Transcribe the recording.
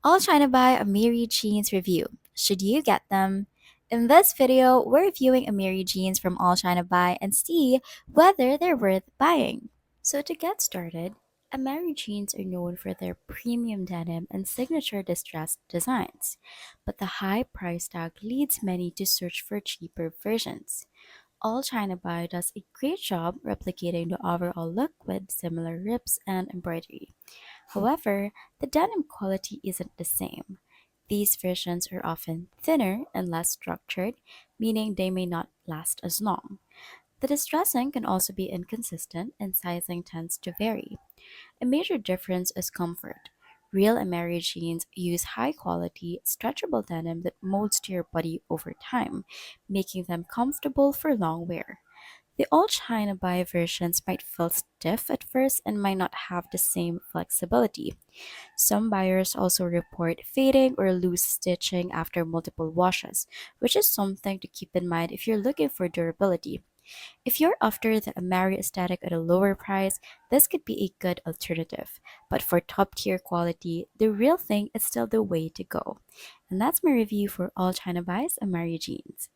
Allchinabuy Amiri jeans review. Should you get them? In this video, we're reviewing Amiri jeans from Allchinabuy and see whether they're worth buying. So to get started, Amiri jeans are known for their premium denim and signature distressed designs, but the high price tag leads many to search for cheaper versions. Allchinabuy does a great job replicating the overall look with similar rips and embroidery. However, the denim quality isn't the same. These versions are often thinner and less structured, meaning they may not last as long. The distressing can also be inconsistent and sizing tends to vary. A major difference is comfort. Real Ameri jeans use high quality, stretchable denim that molds to your body over time, making them comfortable for long wear. The old China buy versions might feel stiff at first and might not have the same flexibility. Some buyers also report fading or loose stitching after multiple washes, which is something to keep in mind if you're looking for durability. If you're after the Amari aesthetic at a lower price, this could be a good alternative. But for top tier quality, the real thing is still the way to go. And that's my review for all China buys Amari jeans.